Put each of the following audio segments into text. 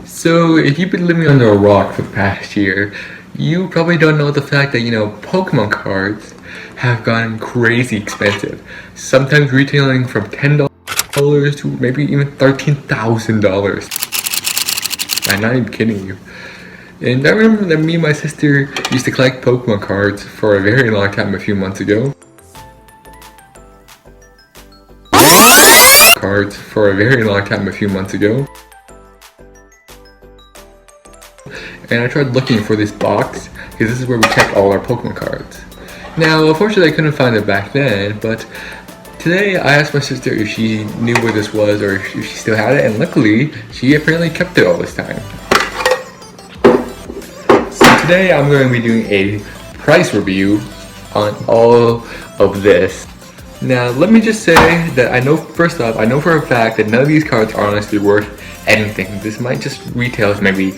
So if you've been living under a rock for the past year, you probably don't know the fact that, Pokemon cards have gotten crazy expensive. Sometimes retailing from $10 to maybe even $13,000. I'm not even kidding you. And I remember that me and my sister used to collect Pokemon cards for a very long time a few months ago. And I tried looking for this box because this is where we kept all our Pokemon cards. Now, unfortunately, I couldn't find it back then, but today I asked my sister if she knew where this was or if she still had it, and luckily, she apparently kept it all this time. So today I'm going to be doing a price review on all of this. Now, let me just say that I know for a fact that none of these cards are honestly worth anything. This might just retail maybe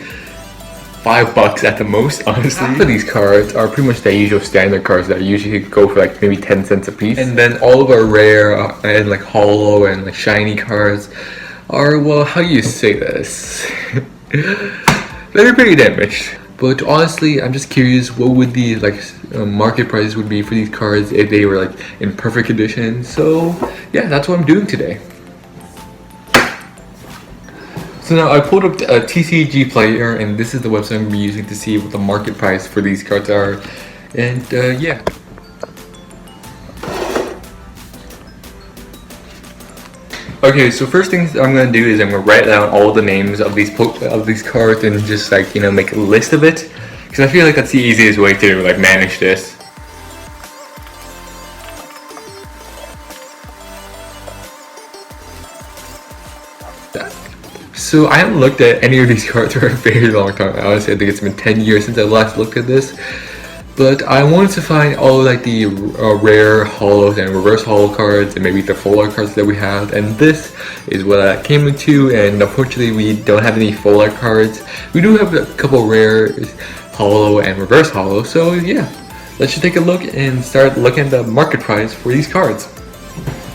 $5 at the most, honestly. Half of these cards are pretty much the usual standard cards that usually go for like maybe 10 cents a piece. And then all of our rare and like holo and like shiny cards are, well, how do you say this? They're pretty damaged. But honestly, I'm just curious what would the market price would be for these cards if they were like in perfect condition. So yeah, that's what I'm doing today. So now I pulled up a TCG player, and this is the website I'm going to be using to see what the market price for these cards are. And yeah. Okay, so first things I'm going to do is I'm going to write down all the names of these cards and just make a list of it, because I feel like that's the easiest way to manage this. So I haven't looked at any of these cards for a very long time. Honestly, I think it's been 10 years since I last looked at this. But I wanted to find all the rare holos and reverse holo cards and maybe the full art cards that we have. And this is what I came into, and unfortunately we don't have any full art cards. We do have a couple rare holo and reverse holo. So yeah, let's just take a look and start looking at the market price for these cards.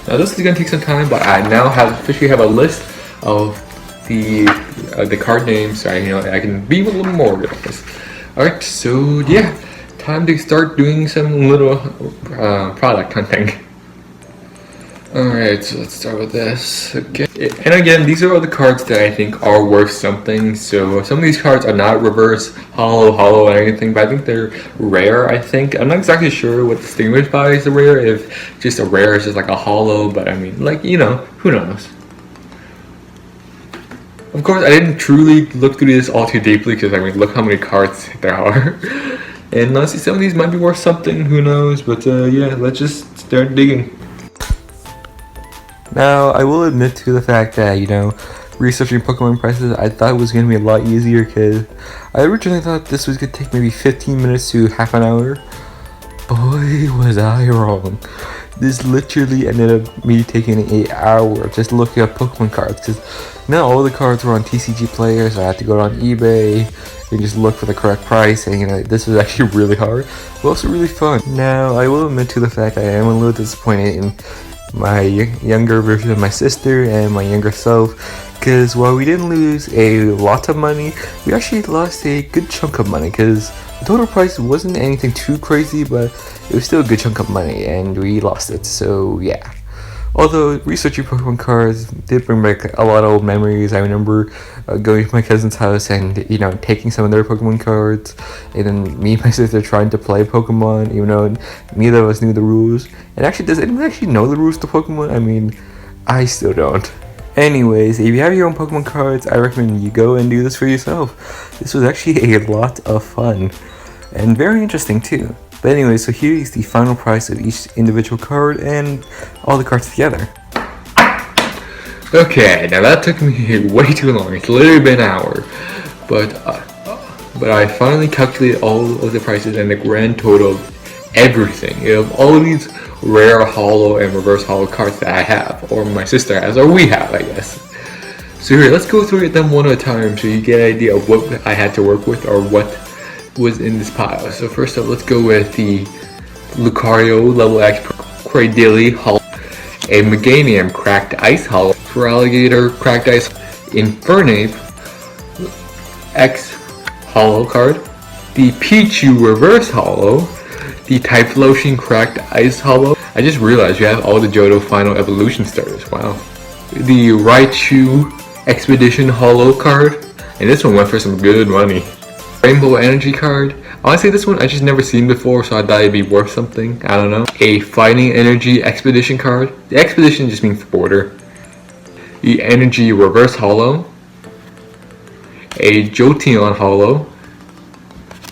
Now this is going to take some time, but I now officially have a list of the card names, so I can be a little more organized. Alright, so yeah, time to start doing some little product hunting. Alright, so let's start with this. Okay. And again, these are all the cards that I think are worth something. So some of these cards are not reverse, holo, or anything, but I think they're rare, I think. I'm not exactly sure what distinguished by as a rare, if just a rare is just like a holo, but I mean, who knows. Of course, I didn't truly look through this all too deeply because look how many cards there are. And honestly, some of these might be worth something, who knows, but yeah, let's just start digging. Now, I will admit to the fact that, researching Pokemon prices, I thought it was going to be a lot easier because I originally thought this was going to take maybe 15 minutes to half an hour. Boy, was I wrong. This literally ended up me taking an hour just looking at Pokemon cards, because now all the cards were on TCG Player, so I had to go on eBay and just look for the correct price, and this was actually really hard, but also really fun. Now, I will admit to the fact that I am a little disappointed in my younger version of my sister and my younger self, because while we didn't lose a lot of money, we actually lost a good chunk of money, because the total price wasn't anything too crazy, but it was still a good chunk of money, and we lost it, so yeah. Although researching Pokemon cards did bring back a lot of old memories. I remember going to my cousin's house and taking some of their Pokemon cards, and then me and my sister trying to play Pokemon, even though neither of us knew the rules. And actually, does anyone actually know the rules to Pokemon? I still don't. Anyways, if you have your own Pokemon cards, I recommend you go and do this for yourself. This was actually a lot of fun and very interesting too. But anyway, so here is the final price of each individual card and all the cards together. Okay, now that took me way too long. It's literally been an hour. But I finally calculated all of the prices and the grand total of everything. Of all of these rare holo and reverse holo cards that I have, or my sister has, or we have, I guess. So here, let's go through them one at a time so you get an idea of what I had to work with or what was in this pile. So first up, let's go with the Lucario Level X Cradily Holo, a Meganium Cracked Ice Holo, Feraligatr Cracked Ice, Infernape, X Holo card, the Pichu Reverse Holo, the Typhlosion Cracked Ice Holo. I just realized you have all the Johto Final Evolution starters. Wow. The Raichu Expedition Holo card, and this one went for some good money. Rainbow Energy card. Honestly, this one I just never seen before, so I thought it'd be worth something. I don't know. A Fighting Energy Expedition card. The Expedition just means border. The Energy Reverse Holo. A Jolteon Holo.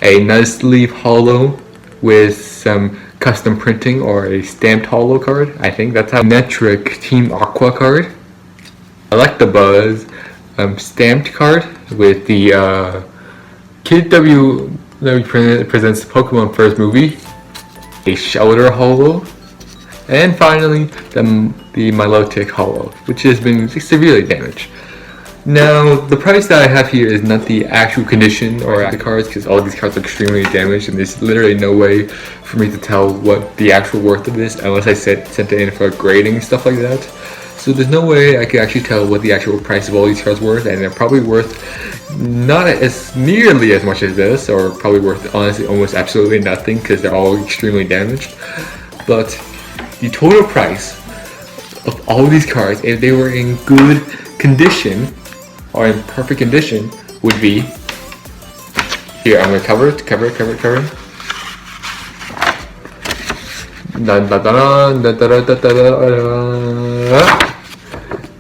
A Nuzleaf Holo with some custom printing or a stamped Holo card. I think that's how. Metric Team Aqua card. Electabuzz stamped card with the Kid W presents Pokemon first movie, a Shelter Holo, and finally the Milotic Holo, which has been severely damaged. Now the price that I have here is not the actual condition or the cards, because all these cards are extremely damaged and there's literally no way for me to tell what the actual worth of this unless I sent it in for grading, stuff like that. So there's no way I could actually tell what the actual price of all these cards worth, and they're probably worth not as nearly as much as this, or probably worth honestly almost absolutely nothing because they're all extremely damaged. But the total price of all these cards, if they were in good condition or in perfect condition, would be here. I'm gonna cover it.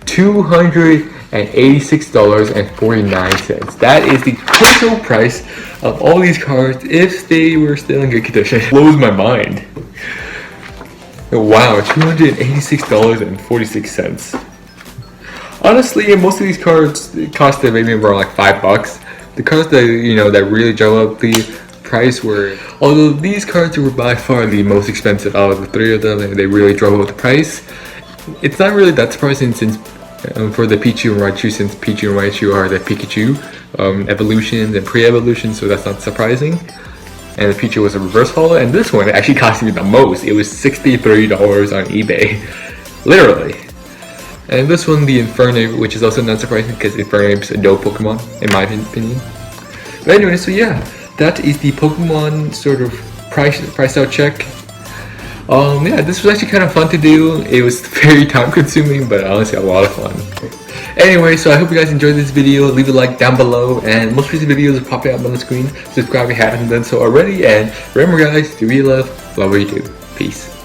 $286.49. That is the total price of all these cards if they were still in good condition. It blows my mind. Wow, $286.46. Honestly, most of these cards cost maybe around like $5. The cards that that really drove up the price were, although these cards were by far the most expensive out of the three of them, and they really drove up the price. It's not really that surprising since for the Pichu and Raichu, since Pichu and Raichu are the Pikachu evolutions and pre-evolutions, so that's not surprising. And the Pichu was a reverse holo, and this one actually cost me the most. It was $63 on eBay, literally. And this one, the Infernape, which is also not surprising because Infernape's a dope Pokemon in my opinion. But anyway, so yeah, that is the Pokemon sort of price out check. Yeah, this was actually kind of fun to do. It was very time consuming, but honestly a lot of fun. Anyway, so I hope you guys enjoyed this video. Leave a like down below, and most recent videos are popping up on the screen. Subscribe if you haven't done so already, and remember guys, do what you love what you do. Peace.